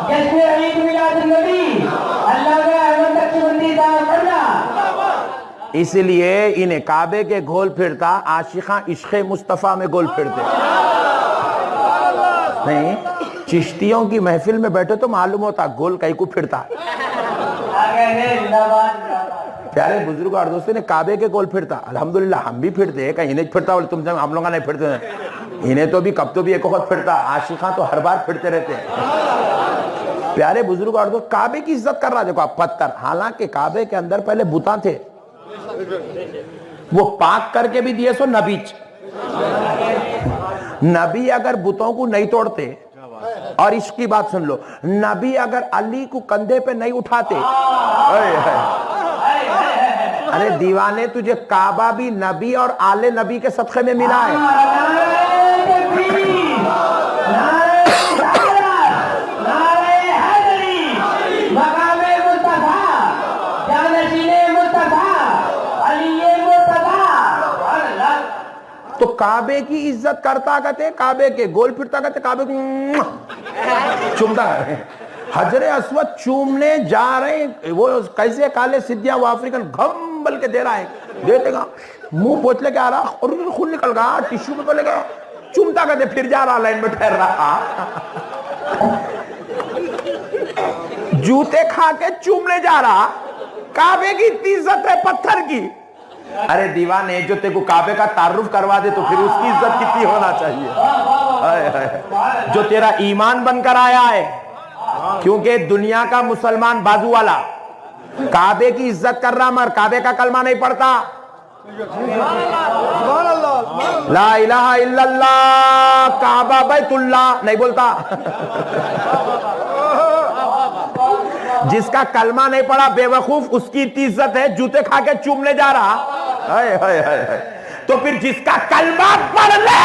جشن عید میلاد النبی اللہ کا احمد نقشبندی صاحب پڑھنا. اس لیے انہیں کعبے کے گول پھرتا، عاشقاں عشق مصطفیٰ میں گول پھرتے نہیں. چشتیوں کی محفل میں بیٹھے تو معلوم ہوتا گول کئی کو پھرتا. پیارے بزرگ اور دوستوں نے کعبے کے گول پھرتا. الحمدللہ ہم بھی پھرتے ہیں، کہیں انہیں پھرتا بولے تم ہم لوگوں نہیں پھرتے ہیں. انہیں تو بھی کب تو بھی ایک وقت پھرتا، عاشقاں تو ہر بار پھرتے رہتے ہیں. پیارے بزرگ اور دوست کعبے کی عزت کر رہا دیکھو آپ پتھر. حالانکہ کعبے کے اندر پہلے بتاں تھے، وہ پاک کر کے بھی دیے سو نبیچ. نبی اگر بتوں کو نہیں توڑتے، اور اس کی بات سن لو، نبی اگر علی کو کندھے پہ نہیں اٹھاتے، ارے دیوانے تجھے کعبہ بھی نبی اور آل نبی کے صدقے میں ملا ہے. تو کعبے کی عزت کرتا کہتے، کعبے کے گول پھرتا کہتے، کعبے کو چومتا ہے. حجر اسود چومنے جا رہے ہیں، وہ کیسے کالے سدھیا وہ افریقن گھمبل کے دے رہا ہے، دیتے گا منہ پوچھ لے کے آ رہا اور خون نکل گا، ٹیشو پیپر لے گا، چومتا کہتے پھر جا رہا لائن میں ٹھہر رہا. جوتے کھا کے چومنے جا رہا. کعبے کی اتنی عزت ہے پتھر کی. ارے دیوانے جو تے کو کعبے کا تعارف کروا دے تو پھر اس کی عزت کتنی ہونا چاہیے. جو تیرا ایمان بن کر آیا ہے، کیونکہ دنیا کا مسلمان بازو والا کعبے کی عزت کر رہا مگر کعبے کا کلمہ نہیں پڑھتا. لا الہ الا اللہ کعبہ بیت اللہ نہیں بولتا. جس کا کلمہ نہیں پڑھا بے وقوف، اس کی اتنی عزت ہے جوتے کھا کے چومنے جا رہا. تو پھر جس کا کلمہ پڑھ لے،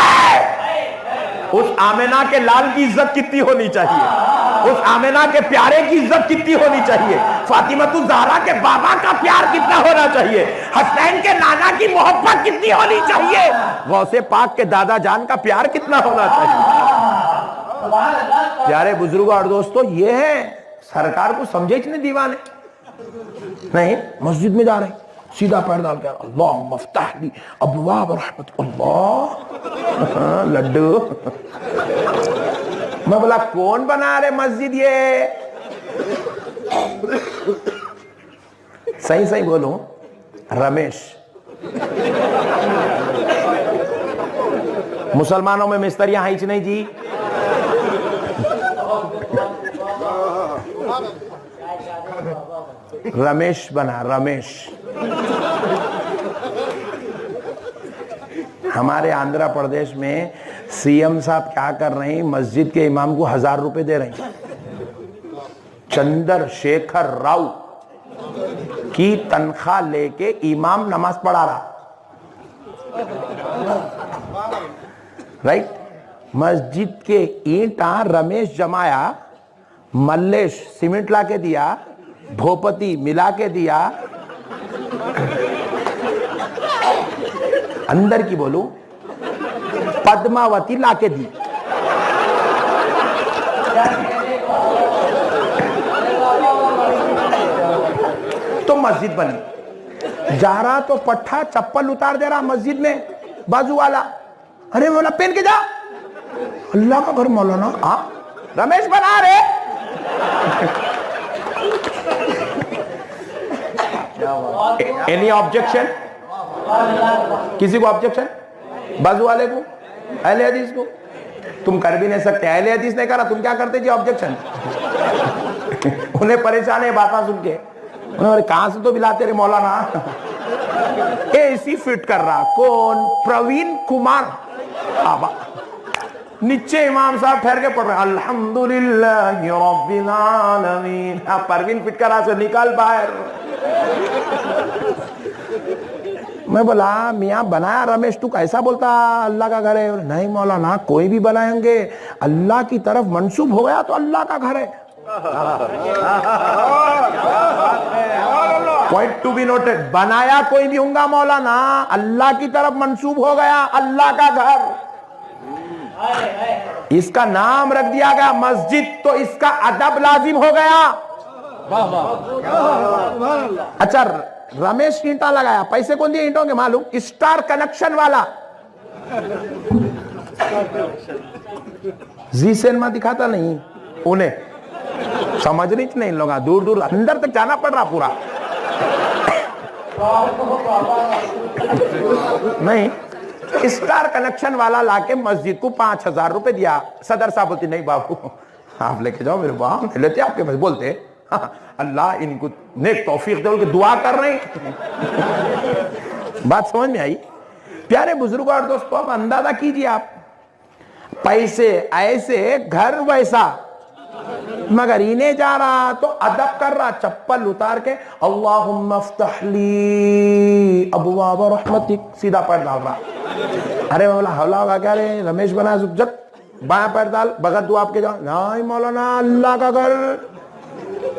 اس آمنہ کے لال کی عزت کتنی ہونی چاہیے، اس آمنہ کے پیارے کی عزت کتنی ہونی چاہیے، فاطمۃ الزہرا کے بابا کا پیار کتنا ہونا چاہیے، حسین کے نانا کی محبت کتنی ہونی چاہیے، غوث پاک کے دادا جان کا پیار کتنا ہونا چاہیے. پیارے بزرگوں اور دوستو، یہ ہے سرکار کو سمجھے اتنے دیوانے نہیں. مسجد میں جا رہے ہیں، سیدھا پیر ڈال کے اللہم افتح لی ابواب رحمت اللہ لڈو. میں بولا کون بنا رہے مسجد یہ؟ صحیح بولوں رمیش. مسلمانوں میں مستریاں ہیں نہیں جی. رمیش بنا رمیش. ہمارے آندھرا پردیش میں سی ایم صاحب کیا کر رہے ہیں، مسجد کے امام کو 1000 روپے دے رہے ہیں. چندر شیکھر راؤ کی تنخواہ لے کے امام نماز پڑھا رہا. رائٹ. مسجد کے اینٹاں رمیش جمایا، ملیش سیمنٹ لا کے دیا، بھوپتی ملا کے دیا. اندر کی بولوں پدماوتی لا کے دی. تو مسجد بنی. جا رہا تو پٹھا چپل اتار دے رہا مسجد میں، بازو والا ارے مولا پہن کے جا. اللہ کا گھر مولانا رمیش بنا رہے. Any objection? کسی کو آبجیکشن؟ بازو والے کو، اہل حدیث کو؟ تم کر بھی نہیں سکتے. اہل حدیث نے کرا، تم کیا کرتے جی آبجیکشن؟ انہیں پریشان ہے باتاں سن کے. انہیں کہاں سے تو بلاتے رہے مولانا. ایسی فٹ کر رہا کون؟ پروین کمار آبا. نیچے امام صاحب ٹھہر کے پڑھ رہے ہیں الحمدللہ رب العالمین. پروین فٹ کر رہا سے نکال باہر. میں بولا میاں بنایا رمیش تو کیسا بولتا اللہ کا گھر ہے؟ نہیں مولانا کوئی بھی بنائیں گے اللہ کی طرف منسوب ہو گیا تو اللہ کا گھر ہے. Point to be noted. بنایا کوئی بھی ہوں گا مولانا، اللہ کی طرف منسوب ہو گیا اللہ کا گھر. اس کا نام رکھ دیا گیا مسجد تو اس کا ادب لازم ہو گیا. اچھا رمیش اینٹا لگایا, پیسے کون دیے اینٹوں کے معلوم؟ اسٹار کنیکشن والا. زی سینما دکھاتا نہیں انہیں, سمجھ رہی نہیں ان لوگ, دور دور اندر تک جانا پڑ رہا پورا. نہیں, اسٹار کنیکشن والا لا کے مسجد کو 5,000 روپے دیا. صدر صاحب بولتی نہیں بابو آپ لے کے جاؤ میرے باپ, لیتے آپ کے پاس. بولتے اللہ ان کو نیک توفیق دے, کہ دعا کر رہے ہیں. بات سمجھ میں آئی؟ پیارے بزرگوں اور دوستوں, اب اندازہ کیجئے آپ, پیسے ایسے گھر ویسا, مگر انہیں جا رہا تو ادب کر رہا, چپل اتار کے اللہم افتح لی ابواب رحمتک, سیدھا پیر ڈال رہا. ارے مولا حولا ہوگا کیا رے, رمیش بنا جب بایاں پیر ڈال, بغیر دعا آپ کے جاؤ. نہیں مولانا, اللہ کا گھر,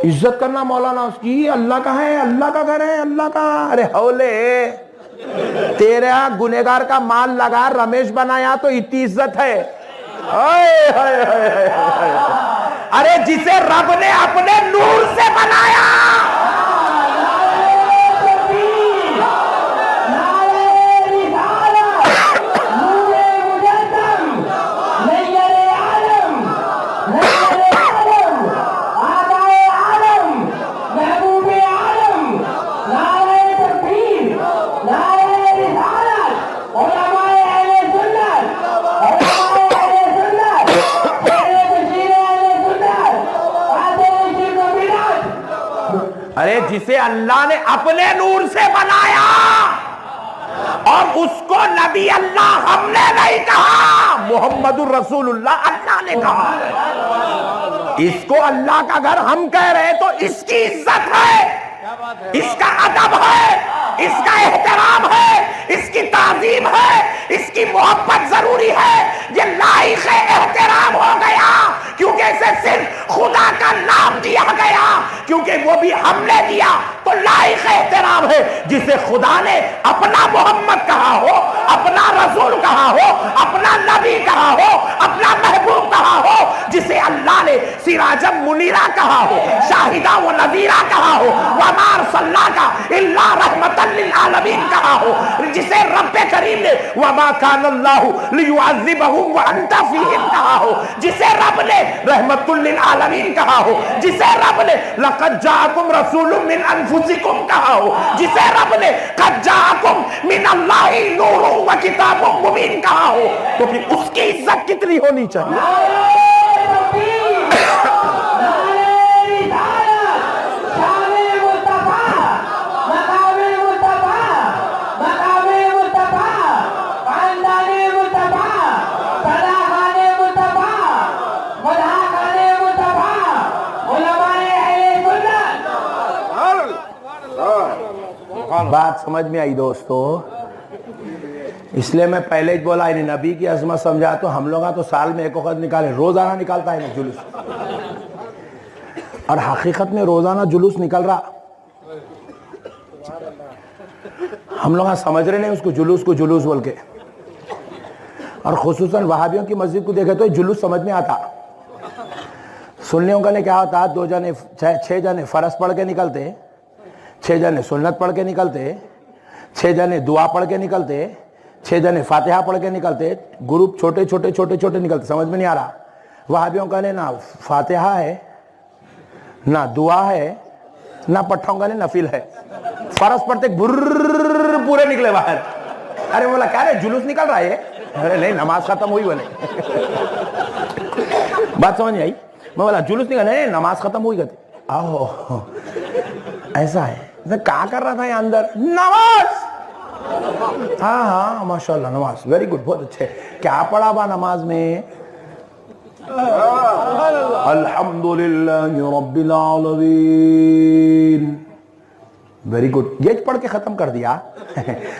عزت کرنا مولانا اس کی, اللہ کا ہے, اللہ کا گھر ہے, اللہ کا. ارے حولے, تیرا گنہگار کا مال لگا رمیش بنایا تو اتنی عزت ہے. ارے جسے رب نے اپنے نور سے بنایا, ارے جسے اللہ نے اپنے نور سے بنایا, اور اس کو نبی اللہ ہم نے نہیں کہا, محمد الرسول اللہ اللہ نے کہا. اس کو اللہ کا گھر ہم کہہ رہے تو اس کی عزت ہے, اس کا ادب ہے, اس کا احترام ہے, اس کی تعظیم ہے, اس کی محبت ضروری ہے. یہ لائق احترام ہو گیا کیونکہ اسے صرف خدا کا نام دیا گیا, کیونکہ وہ بھی ہم نے دیا تو لائق احترام ہے. جسے خدا نے اپنا محمد کہا ہو, اپنا رسول کہا ہو, اپنا نبی کہا ہو, اپنا محبوب کہا ہو, جسے اللہ نے سراجم منیرہ کہا ہو, شاہدہ و نذیرہ کہا ہو, وما ارسلناک الا رحمتا للعالمین کہا ہو, جسے رب کریم نے وما کان اللہ لیعذبہم وانت فیہم کہا ہو, جسے رب نے رحمت للعالمین کہا ہو, جسے رب نے لقد جاءکم رسول من انفسکم کہا ہو, جسے رب نے قد جاءکم من اللہ نور و کتاب مبین کہا ہو, تو پھر اس کی عزت کتنی ہونی چاہیے؟ بات سمجھ میں آئی دوستو؟ اس لیے میں پہلے ہی بولا, انہیں نبی کی عظمت سمجھا. تو ہم لوگاں تو سال میں ایک وقت نکالے, روزانہ نکالتا ہے جلوس, اور حقیقت میں روزانہ جلوس نکل رہا. ہم لوگ سمجھ رہے نہیں اس کو جلوس بول کے. اور خصوصاً وہابیوں کی مسجد کو دیکھے تو جلوس سمجھ میں آتا. سنیوں کا نے کیا ہوتا, 2 جنے 6 جنے فرض پڑھ کے نکلتے, 6 جنے سنت پڑھ کے نکلتے, 6 جنے دعا پڑھ کے نکلتے, 6 جنے فاتحہ پڑھ کے نکلتے. گروپ چھوٹے چھوٹے نکلتے. سمجھ میں نہیں آ رہا. وہابیوں کا نے نہ فاتحہ ہے, نہ دعا ہے, نہ پٹھوں کا نے نفل ہے. فرض پڑھتے پورے نکلے باہر. ارے بولا کیا رہے جلوس نکل رہا ہے؟ ارے نہیں, نماز ختم ہوئی بولے. بات سمجھ نہیں آئی؟ میں بولا جلوس نکل, نہیں نماز ختم ہوئی کہتے. آہو ایسا ہے. کیا کر رہا تھا یہ اندر؟ نماز. ہاں ماشاءاللہ نماز, ویری گڈ, بہت اچھے. کیا پڑھا با نماز میں؟ الحمدللہ رب العالمین. ویری گڈ, یہ پڑھ کے ختم کر دیا.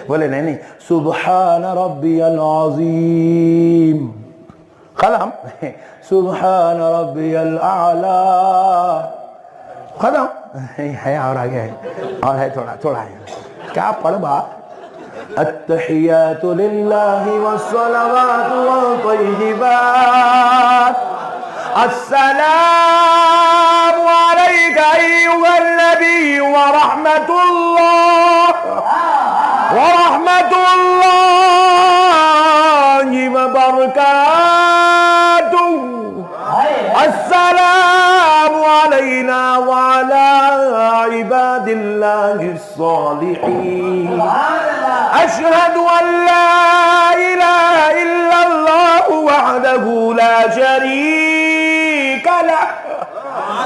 بولے نہیں, سبحان ربی العظیم, ختم. سبحان ربی الاعلی, ختم. ہے اور آگے ہے, اور ہے تھوڑا ہے. کیا پڑھ با؟ التحیات للہ والصلوات والطیبات السلام علیک ایھا النبی ورحمۃ اللہ وبرکاتہ السلام علینا وعلی عباد اللہ الصالحین اشہد ان لا الہ الا اللہ وحدہ لا شریک لہ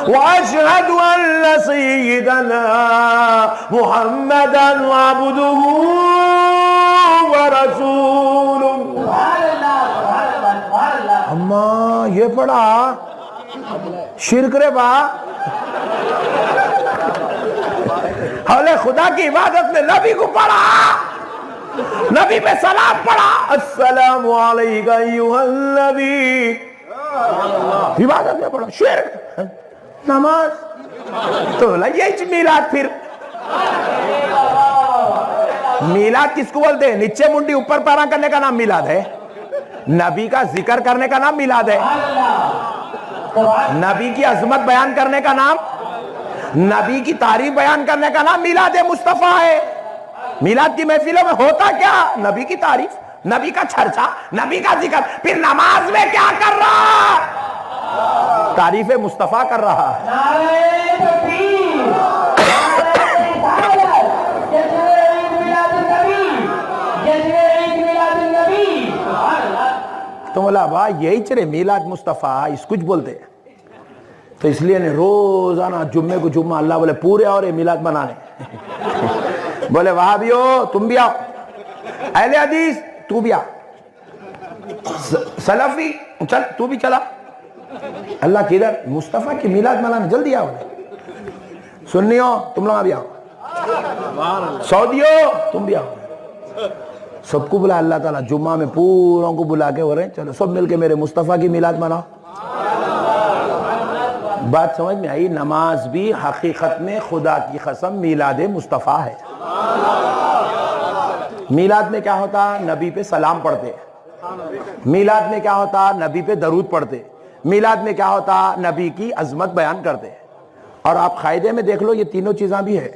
واشہد ان سیدنا محمدا عبدہ ورسولہ. اماں یہ پڑھا شرک رے با حول خدا کی عبادت میں نبی کو پڑھا, نبی پہ سلام پڑھا, السلام علیکم ایھا النبی, عبادت میں پڑھا شرک نماز تو یہی میلاد. پھر میلاد کس کو بولتے ہیں؟ نیچے منڈی اوپر پیرا کرنے کا نام میلاد ہے, نبی کا ذکر کرنے کا نام میلاد ہے, نبی کی عظمت بیان کرنے کا نام, نبی کی تعریف بیان کرنے کا نام میلاد مصطفیٰ ہے. میلاد کی محفلوں میں ہوتا کیا؟ نبی کی تعریف, نبی کا چرچا, نبی کا ذکر. پھر نماز میں کیا کر رہا؟ تعریف مصطفیٰ کر رہا ہے. تو بولا بھائی یہی چرے میلاد مصطفیٰ اس کچھ بولتے ہیں, تو اس لیے روزانہ جمعے کو جمعہ اللہ بولے پورے اور میلاد منانے. بولے وہابیو تم بھی آؤ, اہل حدیث تو بھی آ, سلفی چل تو بھی چلا, اللہ کدھر مصطفیٰ کی میلاد منانے جلدی آؤ. سنیو تم لوگ بھی آؤ, سعودیو تم بھی آؤ. سب کو بلا اللہ تعالیٰ جمعہ میں پوروں کو بلا کے ہو رہے ہیں, چلو سب مل کے میرے مصطفیٰ کی میلاد مناؤ. بات سمجھ میں آئی؟ نماز بھی حقیقت میں خدا کی قسم میلاد مصطفیٰ ہے. میلاد میں کیا ہوتا؟ نبی پہ سلام پڑھتے. میلاد میں کیا ہوتا؟ نبی پہ درود پڑھتے. میلاد میں کیا ہوتا؟ نبی کی عظمت بیان کرتے. اور آپ قاعدے میں دیکھ لو یہ تینوں چیزاں بھی ہے.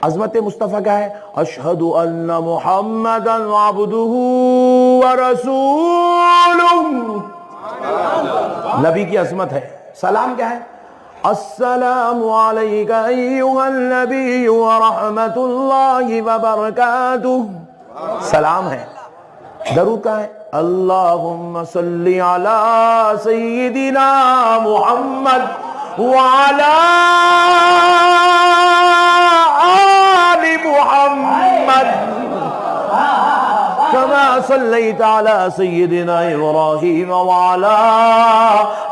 عظمت مصطفیٰ کیا ہے؟ اشہد ان محمدا عبدہ ورسولہ, نبی کی عظمت ہے. سلام کیا ہے؟ السلام علیک ایھا النبی ورحمۃ اللہ وبرکاتہ, سلام ہے. درود کا ہے اللہم صلی علی سیدنا محمد وعلی آل محمد كما صليت على سيدنا إبراهيم وعلى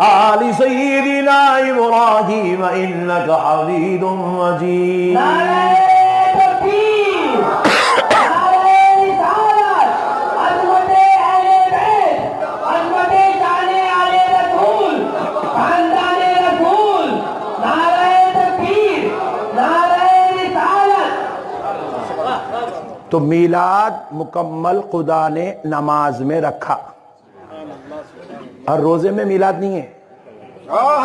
آل سيدنا إبراهيم إنك حميد مجيد. تو میلاد مکمل خدا نے نماز میں رکھا, اور روزے میں میلاد نہیں ہے,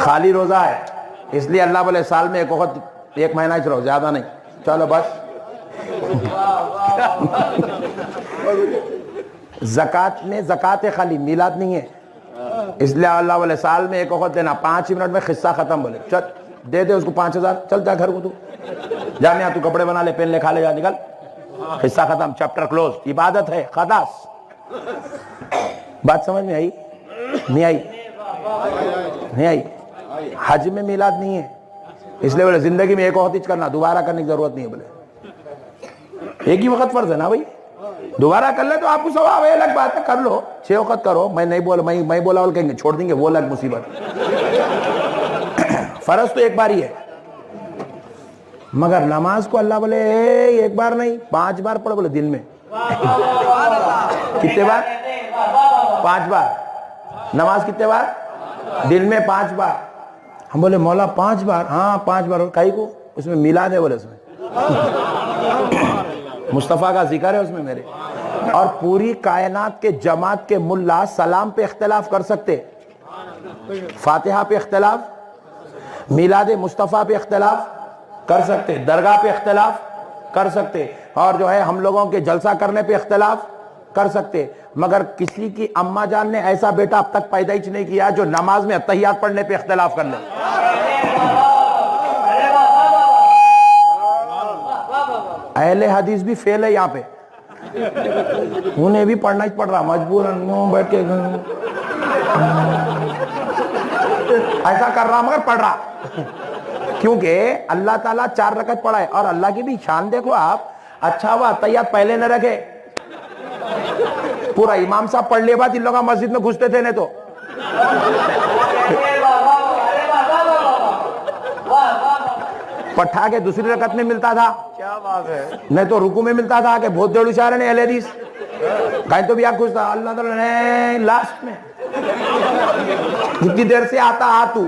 خالی روزہ ہے. اس لیے اللہ بولے سال میں ایک وقت ایک مہینہ ہی رہو, زیادہ نہیں, چلو بس. زکات میں زکات ہے خالی, میلاد نہیں ہے. اس لیے اللہ بولے سال میں ایک وقت دینا, 5 منٹ میں قصہ ختم. بولے چل دے دے اس کو 5000, چل جا گھر کو, تو جا میں تو کپڑے بنا لے, پہن لے, کھا لے, جا نکل, قصہ ختم, چیپٹر کلوز. عبادت ہے خلاص. بات سمجھ میں آئی؟ نہیں آئی؟ نہیں آئی؟ حج میں میلاد نہیں ہے. اس لیے بولے زندگی میں ایک وقت ہی کرنا, دوبارہ کرنے کی ضرورت نہیں ہے. بولے ایک ہی وقت فرض ہے نا بھائی, دوبارہ کر لے تو آپ کو ثواب ہے, الگ بات ہے, کر لو 6 وقت کرو. میں نہیں بولا, میں بولا اور کہیں گے چھوڑ دیں گے, وہ الگ مصیبت. فرض تو ایک بار ہی ہے, مگر نماز کو اللہ بولے ایک بار نہیں 5 بار پڑھو. بولے دن میں کتنے بار؟ 5 بار. نماز کتنے بار؟ دن میں 5 بار. ہم بولے مولا 5 بار, ہاں 5 بار. اور کائی کو؟ اس میں میلاد ہے. بولے اس میں مصطفیٰ کا ذکر ہے اس میں میرے. اور پوری کائنات کے جماعت کے ملا سلام پہ اختلاف کر سکتے, فاتحہ پہ اختلاف, میلاد مصطفیٰ پہ اختلاف کر سکتے, درگاہ پہ اختلاف کر سکتے, اور جو ہے ہم لوگوں کے جلسہ کرنے پہ اختلاف کر سکتے, مگر کسی کی اماں جان نے ایسا بیٹا اب تک پیدا ہی نہیں کیا جو نماز میں اتحیات پڑھنے پہ اختلاف کر لے. اہل حدیث بھی فیل ہے یہاں پہ, انہیں بھی پڑھنا ہی پڑ رہا مجبوراً بیٹھ کے ایسا کر رہا مگر پڑھ رہا, کیونکہ اللہ تعالیٰ 4 رکعت پڑھا ہے. اور اللہ کی بھی شان دیکھو آپ, اچھا ہوا اتحیات پہلے نہ رکھے, پورا امام صاحب پڑھ لے بعد ان لوگ مسجد میں گھستے تھے, نہیں تو پٹھا کے دوسری رکعت میں ملتا تھا, کیا بات ہے. نہیں تو رکو میں ملتا تھا کہ بہت دیڑ اشارے نے اہل حدیث کہیں تو بھی آپ گھستا اللہ تعالیٰ نے لاسٹ میں جتنی دیر سے آتا آ تو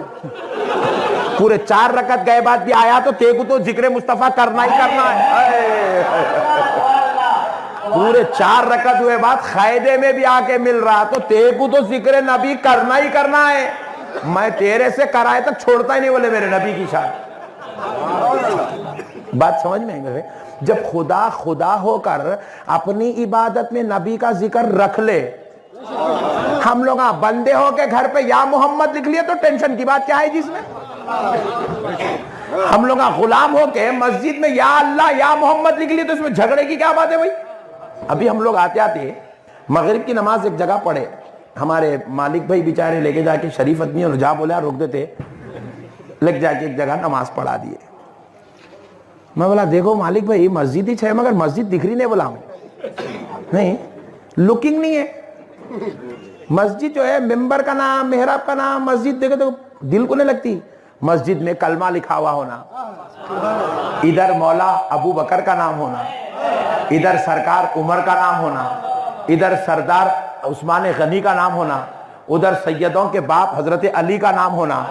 پورے 4 رکعت گئے بعد بھی آیا تو تے کو تو ذکر مصطفیٰ کرنا ہی کرنا ہے. پورے 4 رکعت ہوئے بعد قاعدے میں بھی آ کے مل رہا تو تے کو تو ذکر نبی کرنا ہی کرنا ہے. میں تیرے سے کرائے تک چھوڑتا ہی نہیں, بولے میرے نبی کی شان. بات سمجھ میں آئی؟ جب خدا خدا ہو کر اپنی عبادت میں نبی کا ذکر رکھ لے, ہم لوگ بندے ہو کے گھر پہ یا محمد لکھ لیے تو ٹینشن کی بات کیا ہے جس میں. ہم لوگ غلام ہو کے مسجد میں یا اللہ یا محمد لکھ لیے تو اس میں جھگڑے کی کیا بات ہے بھائی. ابھی ہم لوگ آتے آتے مغرب کی نماز ایک جگہ پڑھے, ہمارے مالک بھائی بیچارے لے کے جا کے شریف آدمی اور جا بولا روک دیتے, لے جا کے ایک جگہ نماز پڑھا دیے. میں بولا دیکھو مالک بھائی مسجد ہی ہے مگر مسجد دکھ رہی نہیں. بولا نہیں, لکنگ نہیں ہے مسجد, جو ہے ممبر کا نام محراب کا نام مسجد دیکھو تو دل کو نہیں لگتی. مسجد میں کلمہ لکھا ہوا ہونا, ادھر مولا ابو بکر کا نام ہونا, ادھر سرکار عمر کا نام ہونا, ادھر سردار عثمان غنی کا نام ہونا, ادھر سیدوں کے باپ حضرت علی کا نام ہونا,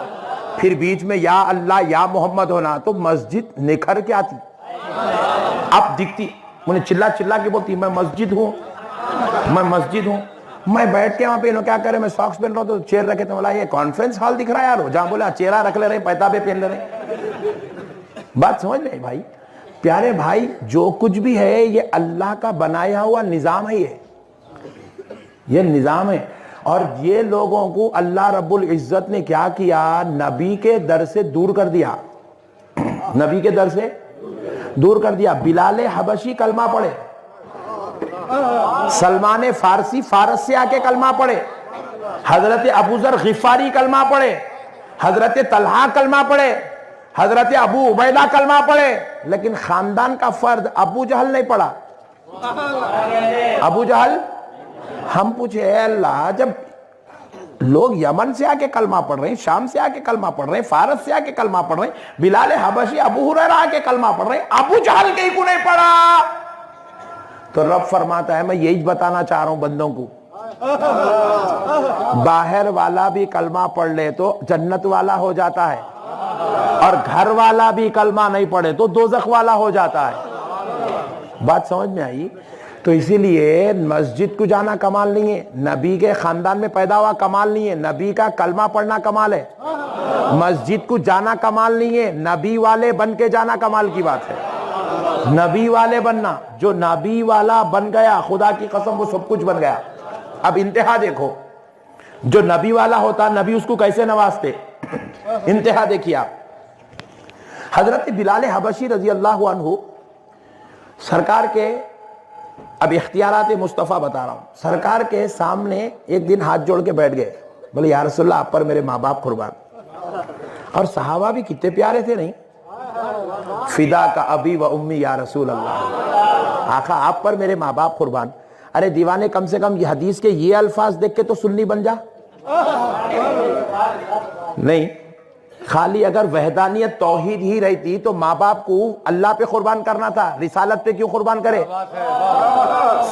پھر بیچ میں یا اللہ یا محمد ہونا, تو مسجد نکھر کے آتی. اب دکھتی انہیں چلا چلا کے بولتی میں مسجد ہوں, میں مسجد ہوں. میں بیٹھ کے وہاں پہ انہوں کیا کرے, میں ساکس پہن رہا ہوں تو چیئر رکھے تو بولا یہ کانفرنس ہال دکھ رہا ہے یار, جہاں بولا چیرہ رکھ لے رہے, پیتابے پہن لے رہے. بات سمجھ میں بھائی, پیارے بھائی جو کچھ بھی ہے یہ اللہ کا بنایا ہوا نظام ہے, یہ نظام ہے. اور یہ لوگوں کو اللہ رب العزت نے کیا کیا, نبی کے در سے دور کر دیا, نبی کے در سے دور کر دیا. بلال حبشی کلمہ پڑھے, سلمان فارسی فارس سے آ کے کلمہ پڑھے, حضرت ابوذر غفاری کلمہ پڑھے, حضرت طلحہ کلمہ پڑھے, حضرت ابو عبیدہ کلمہ پڑھے, لیکن خاندان کا فرد ابو جہل نہیں پڑھا. ابو جہل, ہم پوچھے اے اللہ جب لوگ یمن سے آ کے کلمہ پڑھ رہے ہیں, شام سے آ کے کلمہ پڑھ رہے ہیں, فارس سے آ کے کلمہ پڑھ رہے ہیں, بلال حبشی ابو ہریرہ آ کے کلمہ پڑھ رہے ہیں, ابو جہل کے کو نہیں پڑھا. تو رب فرماتا ہے میں یہی بتانا چاہ رہا ہوں بندوں کو, باہر والا بھی کلمہ پڑھ لے تو جنت والا ہو جاتا ہے, اور گھر والا بھی کلمہ نہیں پڑھے تو دوزخ والا ہو جاتا ہے. بات سمجھ میں آئی؟ تو اسی لیے مسجد کو جانا کمال نہیں ہے, نبی کے خاندان میں پیدا ہوا کمال نہیں ہے, نبی کا کلمہ پڑھنا کمال ہے. مسجد کو جانا کمال نہیں ہے, نبی والے بن کے جانا کمال کی بات ہے. نبی والے بننا, جو نبی والا بن گیا خدا کی قسم وہ سب کچھ بن گیا. اب انتہا دیکھو, جو نبی والا ہوتا نبی اس کو کیسے نوازتے, انتہا دیکھیے آپ. حضرت بلال حبشی رضی اللہ عنہ سرکار کے, اب اختیارات مصطفیٰ بتا رہا ہوں, سرکار کے سامنے ایک دن ہاتھ جوڑ کے بیٹھ گئے, بولے یا رسول اللہ آپ پر میرے ماں باپ قربان. اور صحابہ بھی کتنے پیارے تھے نہیں, فدا کا ابی و امی یا رسول اللہ, آقا آپ پر میرے ماں باپ قربان. ارے دیوانے کم سے کم یہ حدیث کے یہ الفاظ دیکھ کے تو سنی بن جا. نہیں, خالی اگر وحدانیت توحید ہی رہتی تو ماں باپ کو اللہ پہ قربان کرنا تھا, رسالت پہ کیوں قربان کرے؟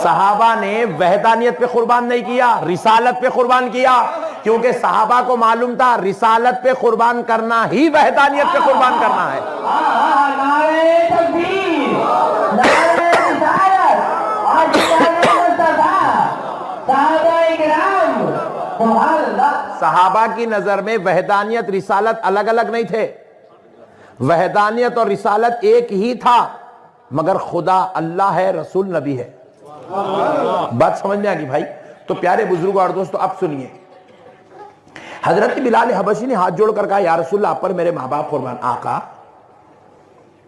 صحابہ نے وحدانیت پہ قربان نہیں کیا, رسالت پہ قربان کیا, کیونکہ صحابہ کو معلوم تھا رسالت پہ قربان کرنا ہی وحدانیت پہ قربان کرنا ہے. سبحان اللہ. صحابہ کی نظر میں وحدانیت رسالت الگ الگ نہیں تھے، وحدانیت اور رسالت ایک ہی تھا، مگر خدا اللہ ہے، رسول نبی ہے. بات سمجھ میں آ گئی بھائی؟ تو پیارے بزرگوں اور دوستو اب سنیے، حضرت بلال حبشی نے ہاتھ جوڑ کر کہا یا رسول اللہ آپ پر میرے ماں باپ قربان. آقا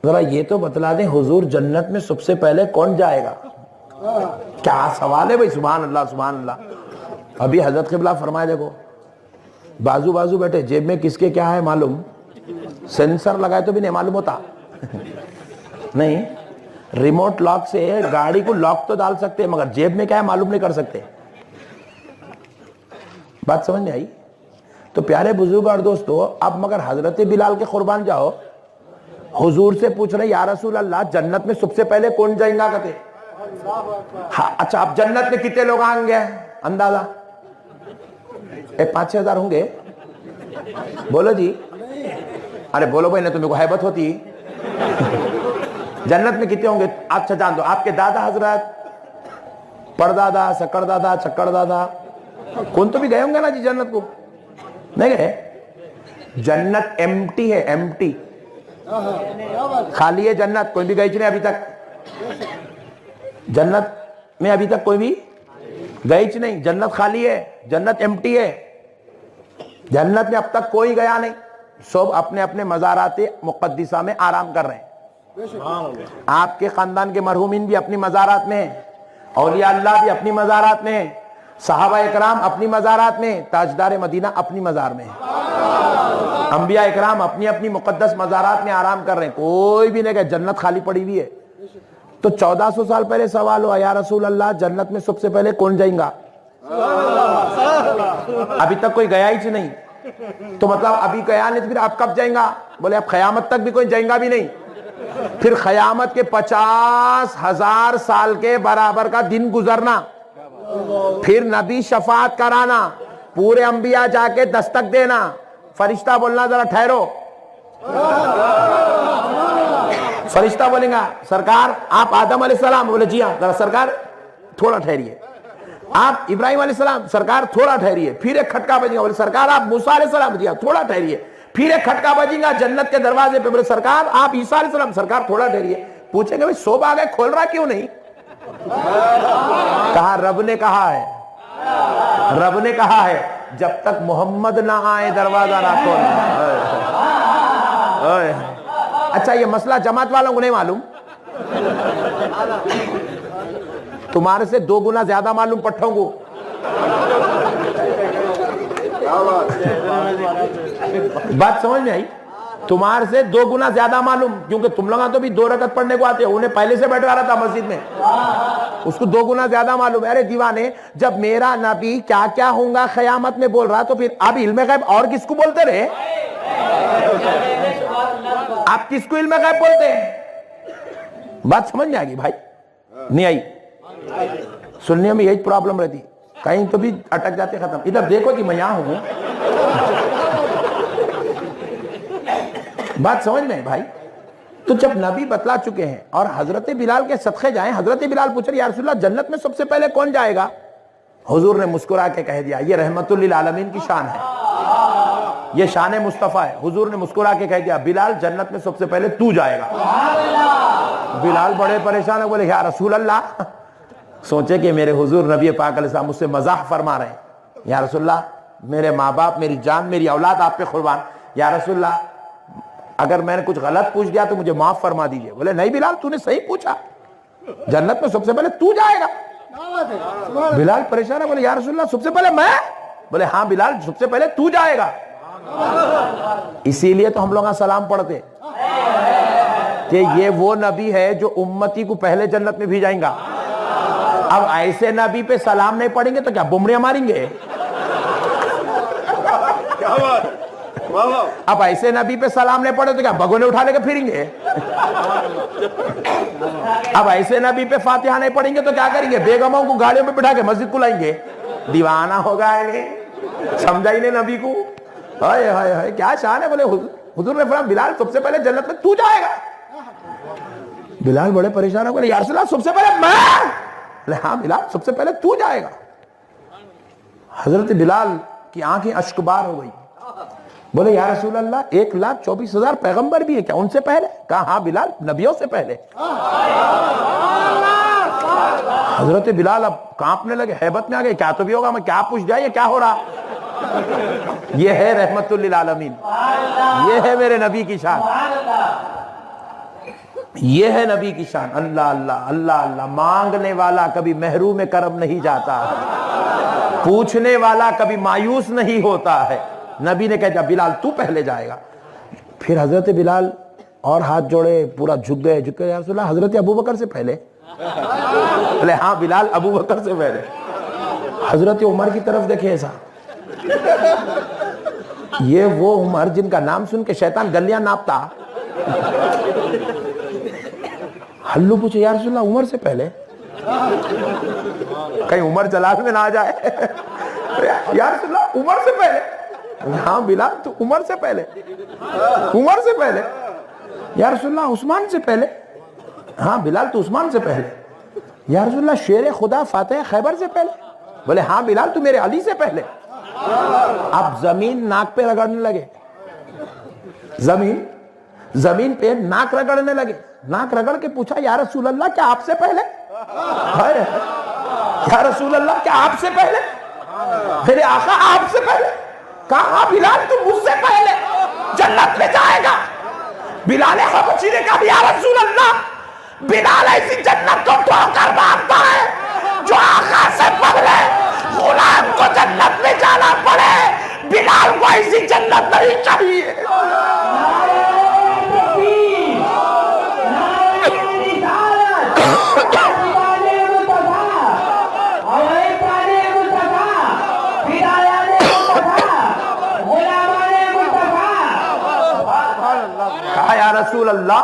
ذرا یہ تو بتلا دیں حضور جنت میں سب سے پہلے کون جائے گا؟ کیا سوال ہے بھائی، سبحان اللہ سبحان اللہ. ابھی حضرت قبلہ فرمائے دیکھو بازو بازو بیٹھے، جیب میں کس کے کیا ہے معلوم، سینسر لگائے تو بھی نہیں معلوم ہوتا. نہیں، ریموٹ لاک سے گاڑی کو لاک تو ڈال سکتے مگر جیب میں کیا ہے معلوم نہیں کر سکتے. بات سمجھ نہیں آئی؟ تو پیارے بزرگ اور دوستو اب مگر حضرت بلال کے قربان جاؤ، حضور سے پوچھ رہے یا رسول اللہ جنت میں سب سے پہلے کون جائیں گا کہتے. ہاں اچھا، اب جنت میں کتنے لوگ آئیں گے اندازہ؟ 5-6 ہزار ہوں گے؟ بولو جی، ارے بولو بھائی، نہیں تو میرے کو حیبت ہوتی. جنت میں کتنے ہوں گے؟ اچھا جان دو، آپ کے دادا حضرت، پردادا، سکڑ دادا، چکڑ دادا، کون تو بھی گئے ہوں گے نا جی جنت کو؟ نہیں گئے؟ جنت ایمٹی ہے، ایمٹی، خالی ہے جنت. کوئی بھی گئی نہیں ابھی تک جنت میں، ابھی تک کوئی بھی گئی نہیں. جنت خالی ہے، جنت ایمٹی ہے. جنت میں اب تک کوئی گیا نہیں، سب اپنے اپنے مزارات مقدسہ میں آرام کر رہے ہیں. آپ کے خاندان کے مرحومین بھی اپنی مزارات میں ہیں، اولیاء اللہ بھی اپنی مزارات میں ہیں، صحابہ اکرام اپنی مزارات میں، تاجدار مدینہ اپنی مزار میں، انبیاء اکرام اپنی اپنی مقدس مزارات میں آرام کر رہے ہیں. کوئی بھی نہیں کہ جنت خالی پڑی ہوئی ہے. تو 1400 سال پہلے سوال ہوا یا رسول اللہ جنت میں سب سے پہلے کون جائیں گا؟ ابھی تک کوئی گیا ہی نہیں. تو مطلب ابھی گیا نہیں تو پھر آپ کب جائیں گا؟ بولے اب قیامت تک بھی کوئی جائیں گا بھی نہیں. پھر قیامت کے 50,000 سال کے برابر کا دن گزرنا، پھر نبی شفاعت کرانا، پورے انبیاء جا کے دستک دینا، فرشتہ بولنا ذرا ٹھہرو. فرشتہ بولیں گا سرکار آپ آدم علیہ السلام، بولے جی ہاں. ذرا سرکار تھوڑا ٹھہریے. آپ ابراہیم علیہ السلام، سرکار تھوڑا ٹھہریے. پھر ایک کھٹکا بجے گا، بولے سرکار آپ موسیٰ علیہ السلام، جی ہاں تھوڑا ٹھہریے. پھر ایک کھٹکا بجے گا جنت کے دروازے پہ، بولے سرکار آپ عیسیٰ علیہ السلام، سرکار تھوڑا ٹھہریے. پوچھیں گے بھائی صبح آ گئے کھول رہا کیوں نہیں؟ کہا رب نے کہا ہے، رب نے کہا ہے جب تک محمد نہ آئے دروازہ نہ کھولنا. اچھا یہ مسئلہ جماعت والوں کو نہیں معلوم، تمہارے سے 2 گنا زیادہ معلوم پٹھوں کو. بات سمجھ میں آئی؟ تمہارے سے 2 گنا زیادہ معلوم، کیونکہ تم لوگاں تو بھی 2 رکعت پڑھنے کو آتے ہیں، انہیں پہلے سے بیٹھا رہا تھا مسجد میں، اس کو 2 گنا زیادہ معلوم. ارے دیوانے، جب میرا نبی کیا کیا ہوں گا قیامت میں بول رہا تو پھر آپ علم غیب اور کس کو بولتے رہے؟ آپ کس کو علم غیب بولتے ہیں؟ بات سمجھ میں آ گئی بھائی؟ نہیں آئی؟ سننے میں یہی پرابلم رہتی، کہیں تو بھی اٹک جاتے ختم. ادھر دیکھو کہ میں یہاں ہوں. بات سمجھ میں بھائی؟ تو جب نبی بتلا چکے ہیں اور حضرت بلال کے صدقے جائیں، حضرت بلال پوچھ رہے یا رسول اللہ جنت میں سب سے پہلے کون جائے گا؟ حضور نے مسکرا کے کہہ دیا یہ رحمت للعالمین کی شان ہے، یہ شان مصطفیٰ ہے. حضور نے مسکرا کے کہہ دیا بلال جنت میں سب سے پہلے تو جائے گا. بلال بڑے پریشان ہو، بولے یا رسول اللہ، سوچے کہ میرے حضور نبی پاک علیہ السلام مجھ سے مزاح فرما رہے ہیں. یا رسول اللہ میرے ماں باپ، میری جان، میری اولاد آپ پہ قربان. یا رسول اللہ اگر میں نے کچھ غلط پوچھ دیا تو مجھے معاف فرما دیجئے. بولے نہیں بلال تو نے صحیح پوچھا، جنت میں سب سے پہلے تو جائے گا. بلال پریشان ہے، بولے یا رسول اللہ سب سے پہلے میں؟ بولے ہاں بلال سب سے پہلے تو جائے گا. اسی لیے تو ہم لوگ سلام پڑھتے کہ یہ وہ نبی ہے جو امتی کو پہلے جنت میں بھیجائیں گا. اب ایسے نبی پہ سلام نہیں پڑھیں گے تو کیا بمڑیاں ماریں گے؟ اب ایسے نبی پہ سلام نہیں پڑھے تو کیا بھگونے اٹھا لے کے پھریں گے؟ اب ایسے نبی پہ فاتحہ نہیں پڑھیں گے تو کیا کریں گے؟ بیگموں کو گاڑیوں پہ بٹھا کے مسجد کو لائیں گے. دیوانہ ہوگا سمجھا ہی نہیں نبی کو. ہائے ہائے ہائے کیا شان ہے. بولے حضور نے فرمایا بلال سب سے پہلے جنت میں تو جائے گا. بلال بڑے پریشان ہو گئے، یا رسول اللہ سب سے پہلے میں؟ ہاں بلال سب سے پہلے تو جائے گا. حضرت بلال کی آنکھیں اشکبار ہو گئی. بولے یا رسول اللہ 1,24,000 پیغمبر بھی ہیں کیا ان سے پہلے؟ کہا ہاں بلال نبیوں سے پہلے. حضرت بلال اب کانپنے لگے, ہیبت میں آ گئے, کیا تو بھی ہوگا, میں کیا پوچھ جائے, یہ کیا ہو رہا. یہ ہے رحمت للعالمین, یہ ہے میرے نبی کی شان, یہ ہے نبی کی شان. اللہ اللہ اللہ اللہ. مانگنے والا کبھی محروم کرم نہیں جاتا, پوچھنے والا کبھی مایوس نہیں ہوتا ہے. نبی نے کہا بلال تو پہلے جائے گا. پھر حضرت بلال اور ہاتھ جوڑے پورا جھک گئے, یا رسول اللہ حضرت ابوبکر سے پہلے؟ بولے ہاں بلال ابوبکر سے پہلے. حضرت عمر کی طرف دیکھیں ایسا, یہ وہ عمر جن کا نام سن کے شیطان گلیاں ناپتا. ہلو پوچھے یا رسول اللہ عمر سے پہلے؟ کہیں عمر جلال میں نہ آ جائے. یا رسول اللہ عمر سے پہلے؟ ہاں بلال تو عمر سے پہلے, عمر سے پہلے. یا رسول اللہ عثمان سے پہلے؟ ہاں بلال تو عثمان سے پہلے. یا رسول اللہ شیر خدا فاتح خیبر سے پہلے؟ بولے ہاں بلال تو میرے علی سے پہلے. اب زمین ناک پہ رگڑنے لگے, زمین پہ ناک رگڑنے لگے. ناک رگڑ کے پوچھا یا رسول اللہ کیا آپ سے پہلے؟ یا رسول اللہ کیا آپ سے پہلے؟ میرے آقا آپ سے پہلے؟ کہا بلال تو مجھ سے پہلے جنت میں جائے گا. بلال حبشی نے کہا یا رسول اللہ بلال ایسی جنت کو ٹھوکر مارتا ہے جو آقا سے پہلے غلام کو جنت میں جانا پڑے. بلال کو ایسی جنت نہیں چاہیے. کہا یا رسول اللہ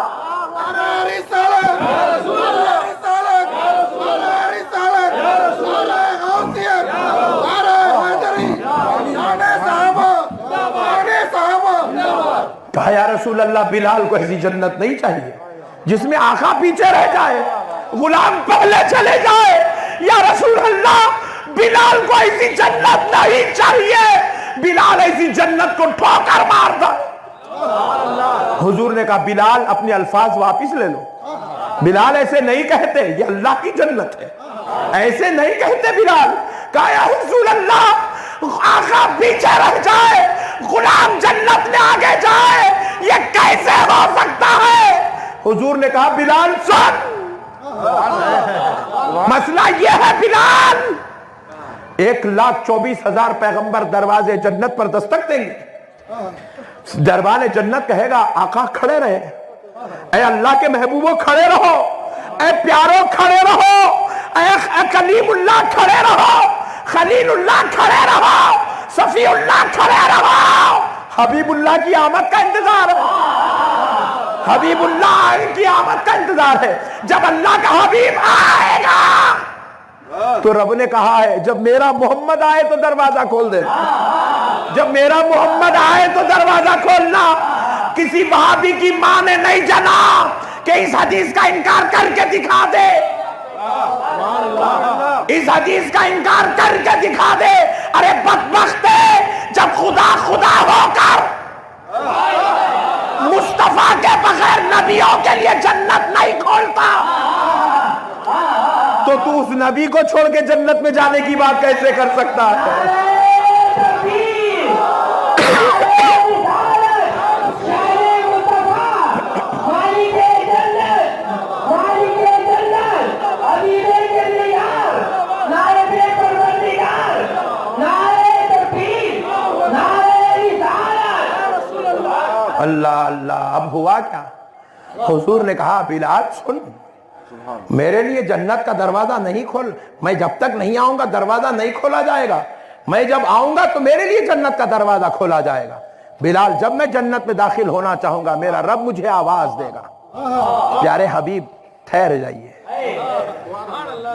کہا یا رسول اللہ بلال کو ایسی جنت نہیں چاہیے جس میں آقا پیچھے رہ جائے غلام پہلے چلے جائے. یا رسول اللہ بلال کو ایسی جنت نہیں چاہیے, بلال ایسی جنت کو ٹھوکر مارتا. حضور نے کہا بلال اپنے الفاظ واپس لے لو. بلال ایسے نہیں کہتے, یہ اللہ کی جنت ہے, ایسے نہیں کہتے بلال. کہا یا رسول اللہ آقا پیچھے رہ جائے غلام جنت میں آگے جائے, یہ کیسے ہو سکتا ہے؟ حضور نے کہا بلال سن, مسئلہ یہ ہے بلال 1,24,000 پیغمبر دروازے جنت پر دستک دیں گے. دربان جنت کہے گا آقا کھڑے رہے, اے اللہ کے محبوبوں کھڑے رہو, اے پیاروں کھڑے رہو, اے کلیم اللہ کھڑے رہو, خلیل اللہ کھڑے رہو, صفی اللہ کھڑے رہو. حبیب اللہ کی آمد کا انتظار ہے, حبیب اللہ کی آمد کا انتظار ہے. جب اللہ کا حبیب آئے گا تو رب نے کہا ہے جب میرا محمد آئے تو دروازہ کھول دے, جب میرا محمد آئے تو دروازہ کھولنا. کسی وہابی کی ماں نے نہیں جنا کہ اس حدیث کا انکار کر کے دکھا دے, اس حدیث کا انکار کر کے دکھا دے. ارے بدبخت ہے جب خدا خدا ہو کر مصطفیٰ کے بغیر نبیوں کے لیے جنت نہیں کھولتا, تو اس نبی کو چھوڑ کے جنت میں جانے کی بات کیسے کر سکتا ہے؟ اللہ اللہ. اب ہوا کیا؟ حضور نے کہا بلال سن, میرے لیے جنت کا دروازہ نہیں کھول, میں جب تک نہیں آؤں گا دروازہ نہیں کھولا جائے گا, میں جب آؤں گا تو میرے لیے جنت کا دروازہ کھولا جائے گا. بلال جب میں جنت میں داخل ہونا چاہوں گا میرا رب مجھے آواز دے گا, پیارے حبیب ٹھہر جائیے,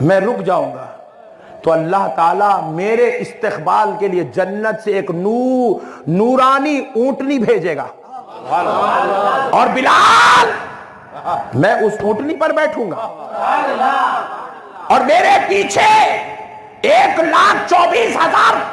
میں رک جاؤں گا تو اللہ تعالیٰ میرے استقبال کے لیے جنت سے ایک نورانی اونٹنی بھیجے گا, اور بلال میں اس اونٹنی پر بیٹھوں گا, اور میرے پیچھے 1,24,000